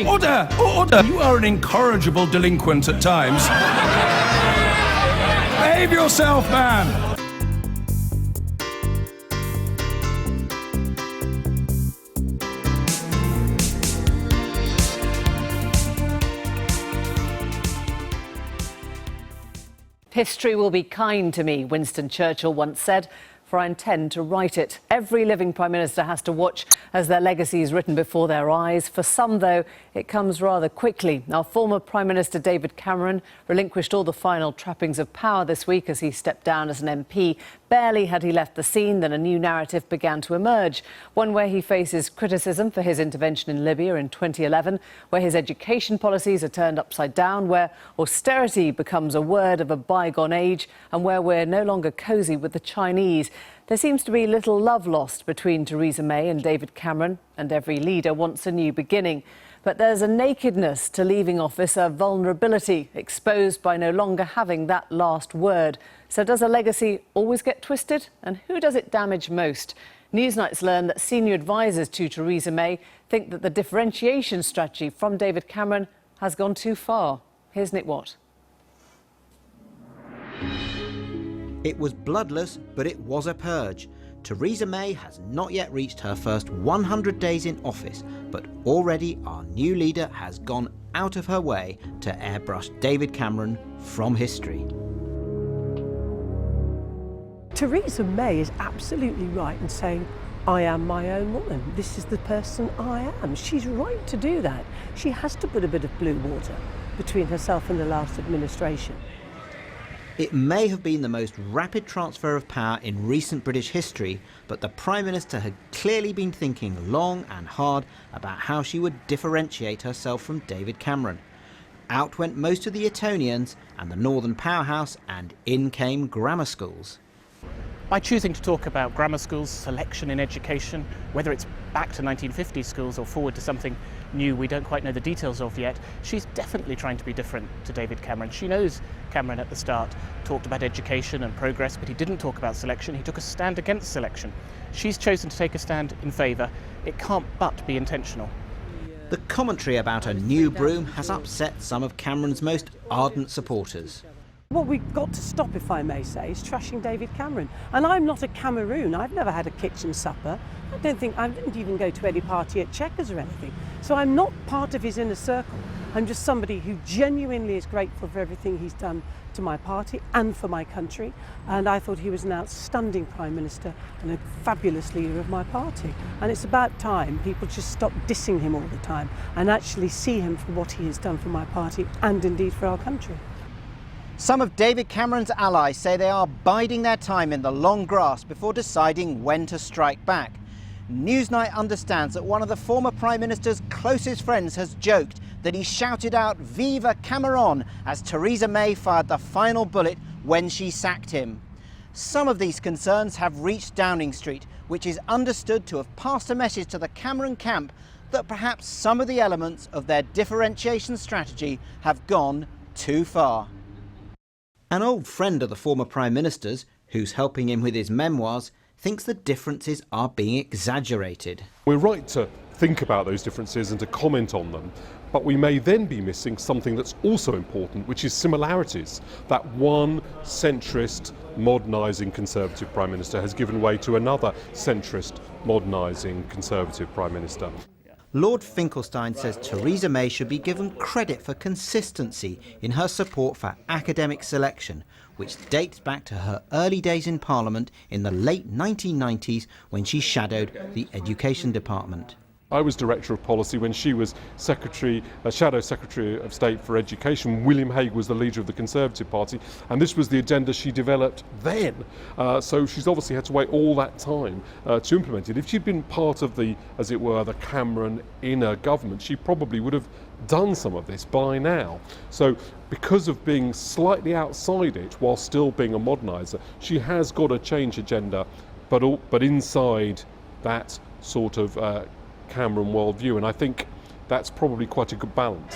Order! Order! You are an incorrigible delinquent at times. Behave yourself, man! History will be kind to me, Winston Churchill once said, for I intend to write it. Every living Prime Minister has to watch as their legacy is written before their eyes. For some, though, it comes rather quickly. Our former Prime Minister David Cameron relinquished all the final trappings of power this week as he stepped down as an MP. Barely had he left the scene than a new narrative began to emerge, one where he faces criticism for his intervention in Libya in 2011, where his education policies are turned upside down, where austerity becomes a word of a bygone age, and where we're no longer cosy with the Chinese. There seems to be little love lost between Theresa May and David Cameron, and every leader wants a new beginning. But there's a nakedness to leaving office, a vulnerability exposed by no longer having that last word. So does a legacy always get twisted? And who does it damage most? Newsnight's learned that senior advisers to Theresa May think that the differentiation strategy from David Cameron has gone too far. Here's Nick Watt. It was bloodless, but it was a purge. Theresa May has not yet reached her first 100 days in office, but already our new leader has gone out of her way to airbrush David Cameron from history. Theresa May is absolutely right in saying, I am my own woman. This is the person I am. She's right to do that. She has to put a bit of blue water between herself and the last administration. It may have been the most rapid transfer of power in recent British history, but the Prime Minister had clearly been thinking long and hard about how she would differentiate herself from David Cameron. Out went most of the Etonians and the Northern powerhouse, and in came grammar schools. By choosing to talk about grammar schools, selection in education, whether it's back to 1950s schools or forward to something new we don't quite know the details of yet, she's definitely trying to be different to David Cameron. She knows Cameron at the start talked about education and progress, but he didn't talk about selection. He took a stand against selection. She's chosen to take a stand in favour. It can't but be intentional. The commentary about a new broom has upset some of Cameron's most ardent supporters. What we've got to stop, if I may say, is trashing David Cameron. And I'm not a Cameroon. I've never had a kitchen supper. I didn't even go to any party at Chequers or anything. So I'm not part of his inner circle. I'm just somebody who genuinely is grateful for everything he's done to my party and for my country. And I thought he was an outstanding Prime Minister and a fabulous leader of my party. And it's about time people just stop dissing him all the time and actually see him for what he has done for my party and indeed for our country. Some of David Cameron's allies say they are biding their time in the long grass before deciding when to strike back. Newsnight understands that one of the former Prime Minister's closest friends has joked that he shouted out "Viva Cameron" as Theresa May fired the final bullet when she sacked him. Some of these concerns have reached Downing Street, which is understood to have passed a message to the Cameron camp that perhaps some of the elements of their differentiation strategy have gone too far. An old friend of the former Prime Minister's, who's helping him with his memoirs, thinks the differences are being exaggerated. We're right to think about those differences and to comment on them, but we may then be missing something that's also important, which is similarities. That one centrist, modernising Conservative Prime Minister has given way to another centrist, modernising Conservative Prime Minister. Lord Finkelstein says Theresa May should be given credit for consistency in her support for academic selection, which dates back to her early days in Parliament in the late 1990s when she shadowed the Education Department. I was Director of Policy when she was Shadow Secretary of State for Education. William Hague was the leader of the Conservative Party, and this was the agenda she developed then. So she's obviously had to wait all that time to implement it. If she'd been part of the, as it were, the Cameron inner government, she probably would have done some of this by now. So because of being slightly outside it while still being a moderniser, she has got a change agenda, but inside that sort of Cameron worldview, and I think that's probably quite a good balance.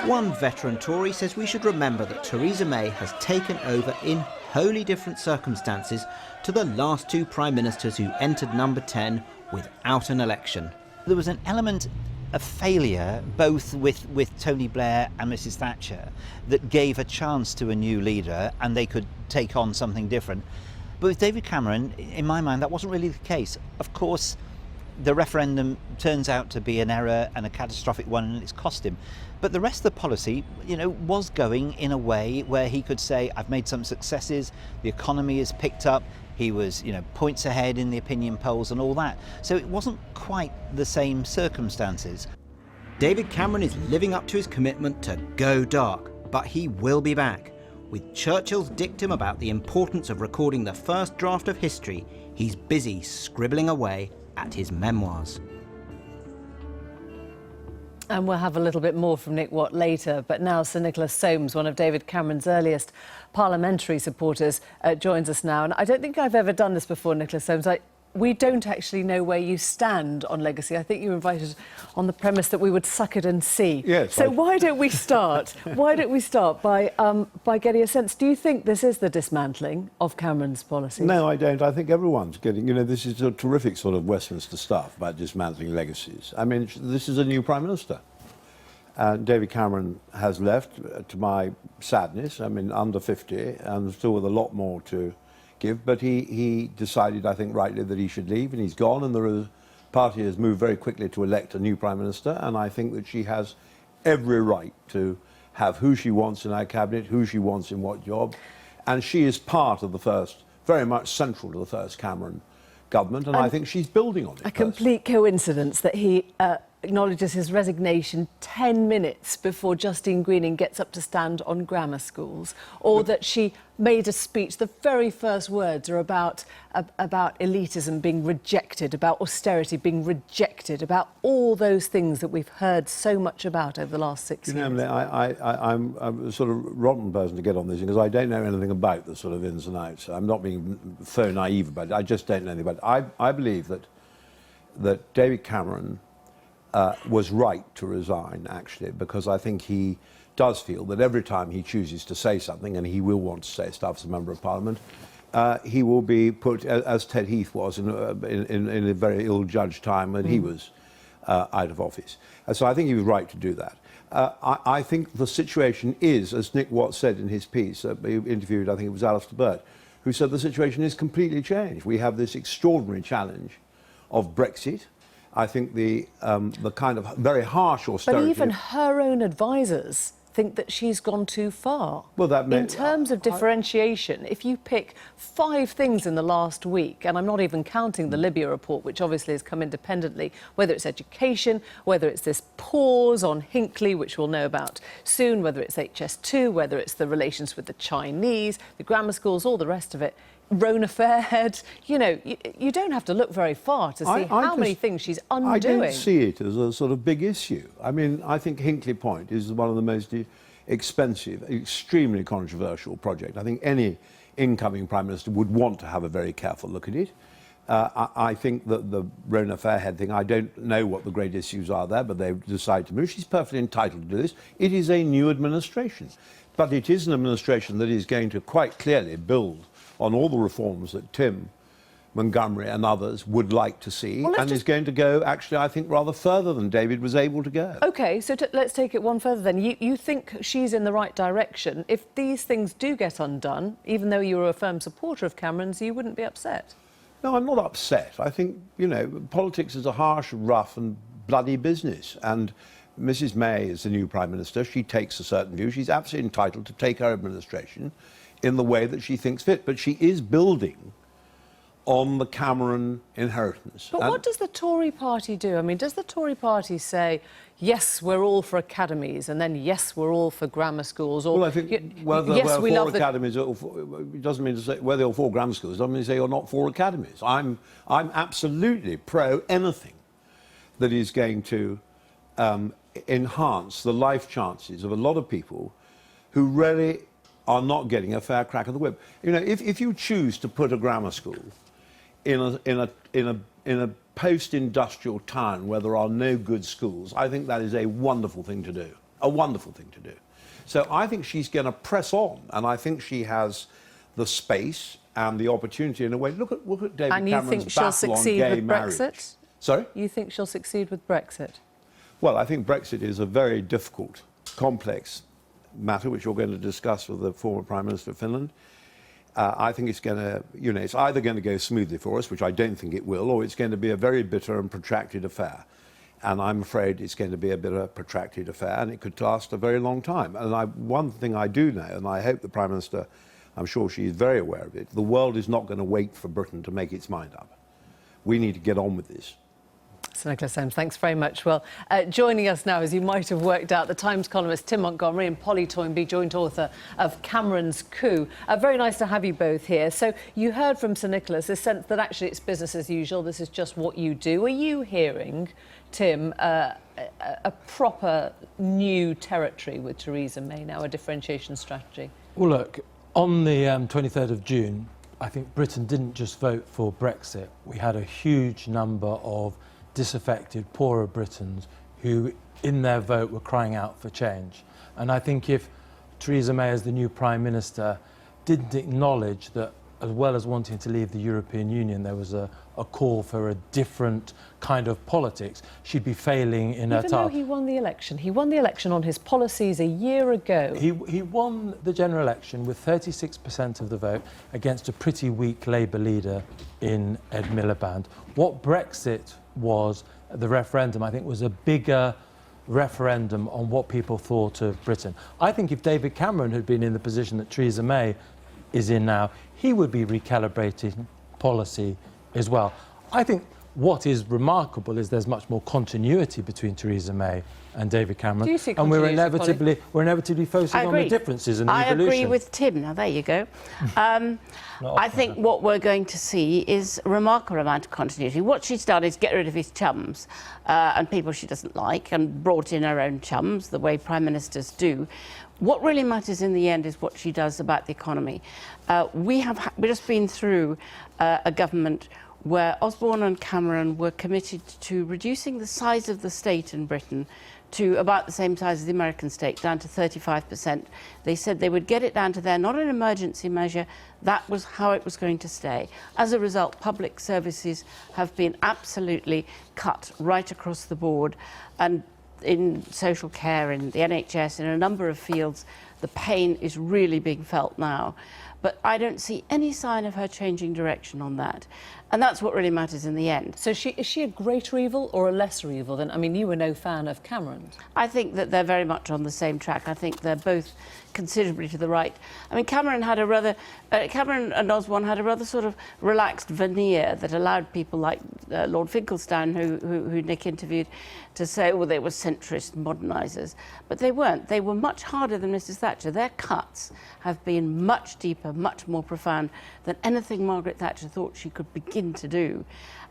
One veteran Tory says we should remember that Theresa May has taken over in wholly different circumstances to the last two Prime Ministers who entered number 10 without an election. There was an element a failure both with Tony Blair and Mrs Thatcher that gave a chance to a new leader and they could take on something different. But with David Cameron, in my mind, that wasn't really the case. Of course, the referendum turns out to be an error and a catastrophic one, and it's cost him. But the rest of the policy, was going in a way where he could say, I've made some successes, the economy has picked up, he was, points ahead in the opinion polls and all that. So it wasn't quite the same circumstances. David Cameron is living up to his commitment to go dark, but he will be back. With Churchill's dictum about the importance of recording the first draft of history, he's busy scribbling away at his memoirs. And we'll have a little bit more from Nick Watt later. But now Sir Nicholas Soames, one of David Cameron's earliest parliamentary supporters, joins us now. And I don't think I've ever done this before, Nicholas Soames. We don't actually know where you stand on legacy. I think you were invited on the premise that we would suck it and see. Yes. So why don't we start? Why don't we start by getting a sense? Do you think this is the dismantling of Cameron's policy? No, I don't. I think everyone's getting, this is a terrific sort of Westminster stuff about dismantling legacies. I mean, this is a new Prime Minister. David Cameron has left, to my sadness, under 50, and still with a lot more to give, but he decided, I think rightly, that he should leave, and he's gone, and the party has moved very quickly to elect a new Prime Minister, and I think that she has every right to have who she wants in our cabinet, who she wants in what job, and she is part of the first, very much central to the first Cameron government, and I think she's building on it. A complete coincidence that he acknowledges his resignation 10 minutes before Justine Greening gets up to stand on grammar schools, or that she made a speech. The very first words are about elitism being rejected, about austerity being rejected, about all those things that we've heard so much about over the last 6 years. Emily, I'm a sort of rotten person to get on this because I don't know anything about the sort of ins and outs. I'm not being so naive about it. I just don't know anything about it. I believe that David Cameron was right to resign, actually, because I think he does feel that every time he chooses to say something, and he will want to say stuff as a Member of Parliament, he will be put, as Ted Heath was in a very ill-judged time when he was out of office. So I think he was right to do that. I think the situation is, as Nick Watt said in his piece, he interviewed, I think it was Alistair Burt, who said the situation is completely changed. We have this extraordinary challenge of Brexit. I think the kind of very harsh austerity... But even her own advisers think that she's gone too far. Well, that may... In terms of differentiation, if you pick 5 things in the last week, and I'm not even counting the Libya report, which obviously has come independently, whether it's education, whether it's this pause on Hinckley, which we'll know about soon, whether it's HS2, whether it's the relations with the Chinese, the grammar schools, all the rest of it, Rona Fairhead, you don't have to look very far to see how many things she's undoing. I don't see it as a sort of big issue. I think Hinkley Point is one of the most expensive, extremely controversial projects. I think any incoming Prime Minister would want to have a very careful look at it. I think that the Rona Fairhead thing, I don't know what the great issues are there, but they've decided to move. She's perfectly entitled to do this. It is a new administration, but it is an administration that is going to quite clearly build on all the reforms that Tim Montgomery and others would like to see, and is going to go, actually, I think, rather further than David was able to go. OK, so let's take it one further then. You think she's in the right direction. If these things do get undone, even though you're a firm supporter of Cameron's, you wouldn't be upset? No, I'm not upset. I think, politics is a harsh, rough and bloody business, and Mrs May is the new Prime Minister. She takes a certain view. She's absolutely entitled to take her administration in the way that she thinks fit, but she is building on the Cameron inheritance. But what does the Tory party do? Does the Tory party say, yes, we're all for academies, and then, yes, we're all for grammar schools? Or, well, I think whether yes, we're for academies, it doesn't mean to say whether you're for grammar schools, it doesn't mean to say you're not for academies. I'm absolutely pro anything that is going to enhance the life chances of a lot of people who really are not getting a fair crack of the whip. If you choose to put a grammar school in a post-industrial town where there are no good schools, I think that is a wonderful thing to do. A wonderful thing to do. So I think she's going to press on, and I think she has the space and the opportunity in a way. Look at David Cameron's battle on gay marriage. And you think she'll succeed with Brexit? Sorry? You think she'll succeed with Brexit? Well, I think Brexit is a very difficult, complex matter, which you're going to discuss with the former Prime Minister of Finland. I think it's going to, it's either going to go smoothly for us, which I don't think it will, or it's going to be a very bitter and protracted affair. And I'm afraid it's going to be a bitter, protracted affair, and it could last a very long time. And one thing I do know, and I hope the Prime Minister, I'm sure she is very aware of it, the world is not going to wait for Britain to make its mind up. We need to get on with this. Sir Nicholas Holmes, thanks very much. Well, joining us now, as you might have worked out, the Times columnist Tim Montgomery and Polly Toynbee, joint author of Cameron's Coup. Very nice to have you both here. So you heard from Sir Nicholas this sense that actually it's business as usual, this is just what you do. Are you hearing, Tim, a proper new territory with Theresa May now, a differentiation strategy? Well, look, on the 23rd of June, I think Britain didn't just vote for Brexit. We had a huge number of disaffected, poorer Britons who, in their vote, were crying out for change. And I think if Theresa May, as the new Prime Minister, didn't acknowledge that, as well as wanting to leave the European Union, there was a call for a different kind of politics, she'd be failing in her task. Even though he won the election. He won the election on his policies a year ago. He won the general election with 36% of the vote against a pretty weak Labour leader in Ed Miliband. What Brexit was, the referendum, I think, was a bigger referendum on what people thought of Britain. I think if David Cameron had been in the position that Theresa May is in now, he would be recalibrating policy as well. I think what is remarkable is there's much more continuity between Theresa May and David Cameron. Do you see and we're continuity, inevitably focusing on the differences and the I evolution. agree with Tim. Now, there you go. I think what we're going to see is a remarkable amount of continuity. What she's done is get rid of his chums and people she doesn't like, and brought in her own chums, the way Prime Ministers do. What really matters in the end is what she does about the economy. We've just been through a government where Osborne and Cameron were committed to reducing the size of the state in Britain to about the same size as the American state, down to 35%. They said they would get it down to there, not an emergency measure. That was how it was going to stay. As a result, public services have been absolutely cut right across the board. And in social care, in the NHS, in a number of fields, the pain is really being felt now. But I don't see any sign of her changing direction on that. And that's what really matters in the end. So is she a greater evil or a lesser evil than... I mean, you were no fan of Cameron's. I think that they're very much on the same track. I think they're both considerably to the right. I mean, Cameron and Osborne had a rather sort of relaxed veneer that allowed people like Lord Finkelstein, who Nick interviewed, to say, well, they were centrist modernisers. But they weren't. They were much harder than Mrs Thatcher. Their cuts have been much deeper, much more profound than anything Margaret Thatcher thought she could begin to do.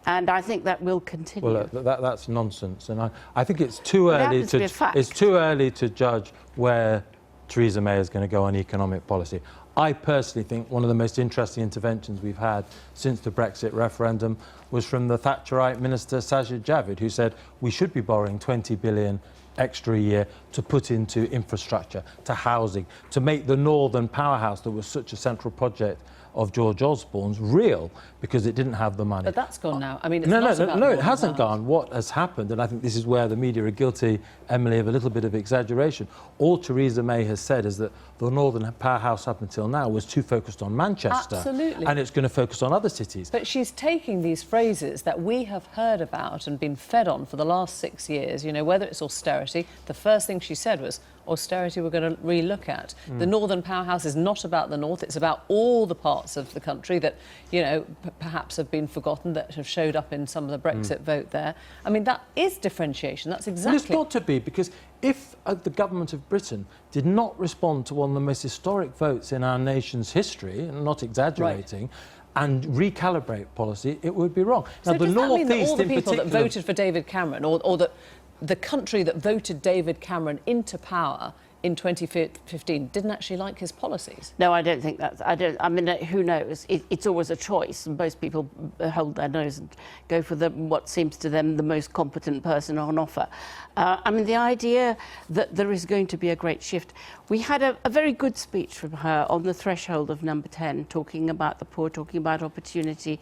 And I think that will continue. Well, that's nonsense. And I think it's too early to judge where Theresa May is going to go on economic policy. I personally think one of the most interesting interventions we've had since the Brexit referendum was from the Thatcherite Minister Sajid Javid, who said we should be borrowing 20 billion extra a year to put into infrastructure, to housing, to make the Northern powerhouse that was such a central project of George Osborne's real, because it didn't have the money. But that's gone now. I mean, it's No, it hasn't gone. What has happened, and I think this is where the media are guilty, Emily, of a little bit of exaggeration. All Theresa May has said is that the Northern powerhouse up until now was too focused on Manchester. Absolutely. And it's going to focus on other cities. But she's taking these phrases that we have heard about and been fed on for the last 6 years, you know, whether it's austerity. The first thing she said was, austerity we're going to re-look at. The Northern powerhouse is not about the North, it's about all the parts of the country that, you know, perhaps have been forgotten, that have showed up in some of the Brexit vote there. I mean, that is differentiation, that's exactly... Well, it's got to be, because if the government of Britain did not respond to one of the most historic votes in our nation's history, and not exaggerating, and recalibrate policy, it would be wrong. So now, does that mean that all the people that voted for David Cameron, or that the country that voted David Cameron into power in 2015 didn't actually like his policies. No, I don't think that's. I mean, who knows? It's always a choice, and most people hold their nose and go for what seems to them the most competent person on offer. I mean, the idea that there is going to be a great shift. We had a very good speech from her on the threshold of number 10, talking about the poor, talking about opportunity,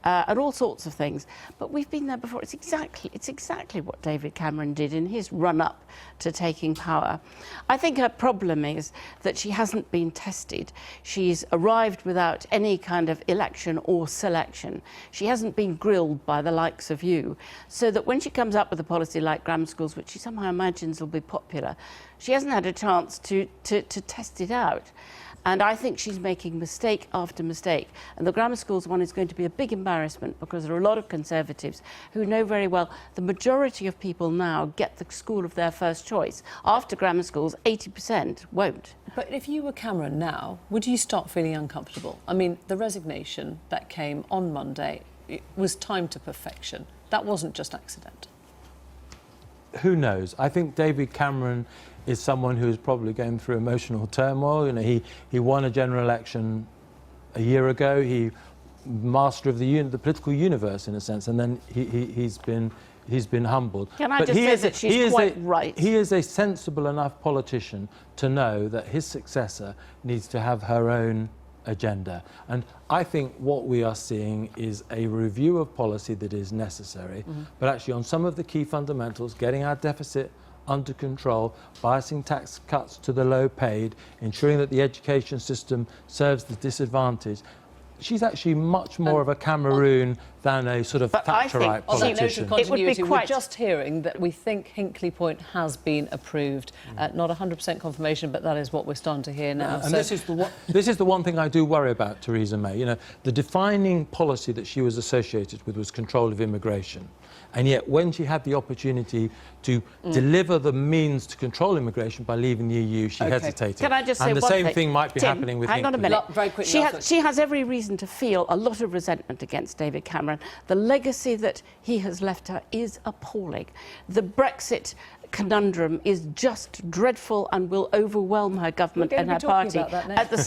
and all sorts of things. But we've been there before. It's exactly what David Cameron did in his run-up to taking power. I think her problem is that she hasn't been tested. She's arrived without any kind of election or selection. She hasn't been grilled by the likes of you, so that when she comes up with a policy like grammar schools, which she somehow imagines will be popular, she hasn't had a chance to test it out. And I think she's making mistake after mistake. And the grammar schools one is going to be a big embarrassment, because there are a lot of Conservatives who know very well the majority of people now get the school of their first choice. After grammar schools, 80% won't. But if you were Cameron now, would you start feeling uncomfortable? I mean, the resignation that came on Monday, it was timed to perfection. That wasn't just accidental. Who knows? I think David Cameron is someone who is probably going through emotional turmoil. You know, he won a general election a year ago. He master of the political universe in a sense, and then he's been humbled. Can I just say that she's quite right? He is a sensible enough politician to know that his successor needs to have her own agenda. And I think what we are seeing is a review of policy that is necessary, but actually on some of the key fundamentals, getting our deficit under control, biasing tax cuts to the low paid, ensuring that the education system serves the disadvantaged. She's actually much more of a Cameroon than a sort of Thatcherite politician. It would be quite... We're just hearing that we think Hinkley Point has been approved. Not 100% confirmation, but that is what we're starting to hear now. And this is the one thing I do worry about Theresa May. You know, the defining policy that she was associated with was control of immigration. And yet, when she had the opportunity to deliver the means to control immigration by leaving the EU, she hesitated. Can I just say and the one same thing? thing might be Tim, happening with hang on a Hinkley. minute. Very quickly, she has every reason to feel a lot of resentment against David Cameron. The legacy that he has left her is appalling. The Brexit conundrum is just dreadful and will overwhelm her government and her party at the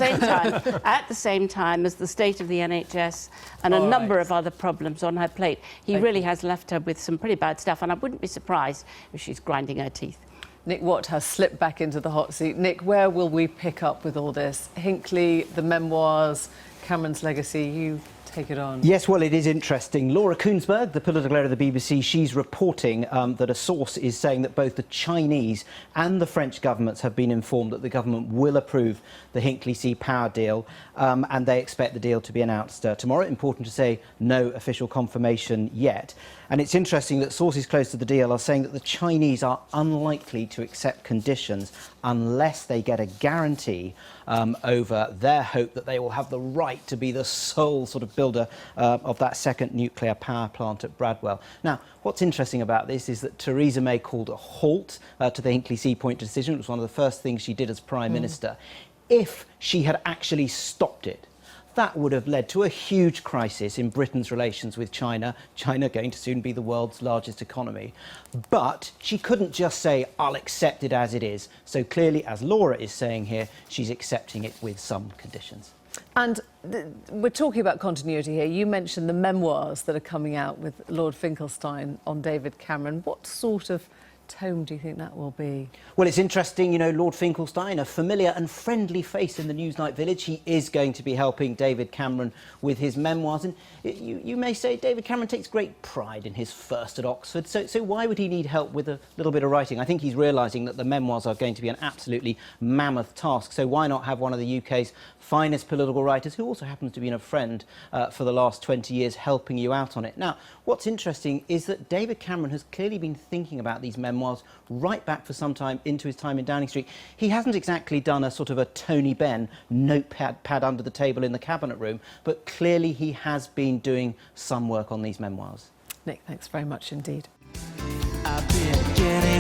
same time as the state of the NHS and a number of other problems on her plate. He really has left her with some pretty bad stuff, and I wouldn't be surprised if she's grinding her teeth. Nick Watt has slipped back into the hot seat. Nick, where will we pick up with all this? Hinkley, the memoirs, Cameron's legacy, you take it on. Yes, well, it is interesting. Laura Koonsberg, the political editor of the BBC, she's reporting that a source is saying that both the Chinese and the French governments have been informed that the government will approve the Hinkley C power deal, and they expect the deal to be announced tomorrow. Important to say, no official confirmation yet. And it's interesting that sources close to the deal are saying that the Chinese are unlikely to accept conditions unless they get a guarantee over their hope that they will have the right to be the sole sort of builder of that second nuclear power plant at Bradwell. Now, what's interesting about this is that Theresa May called a halt to the Hinkley C point decision. It was one of the first things she did as Prime Minister. If she had actually stopped it, that would have led to a huge crisis in Britain's relations with China. China going to soon be the world's largest economy. But she couldn't just say, I'll accept it as it is. So clearly, as Laura is saying here, she's accepting it with some conditions. And we're talking about continuity here. You mentioned the memoirs that are coming out with Lord Finkelstein on David Cameron. What sort of tome do you think that will be? Well, it's interesting, you know, Lord Finkelstein, a familiar and friendly face in the Newsnight village. He is going to be helping David Cameron with his memoirs. And you may say David Cameron takes great pride in his first at Oxford. So why would he need help with a little bit of writing? I think he's realising that the memoirs are going to be an absolutely mammoth task. So why not have one of the UK's finest political writers, who also happens to be a friend for the last 20 years, helping you out on it? Now, what's interesting is that David Cameron has clearly been thinking about these memoirs right back for some time into his time in Downing Street. He hasn't exactly done a sort of a Tony Benn notepad under the table in the cabinet room, but clearly he has been doing some work on these memoirs. Nick, thanks very much indeed. I've been getting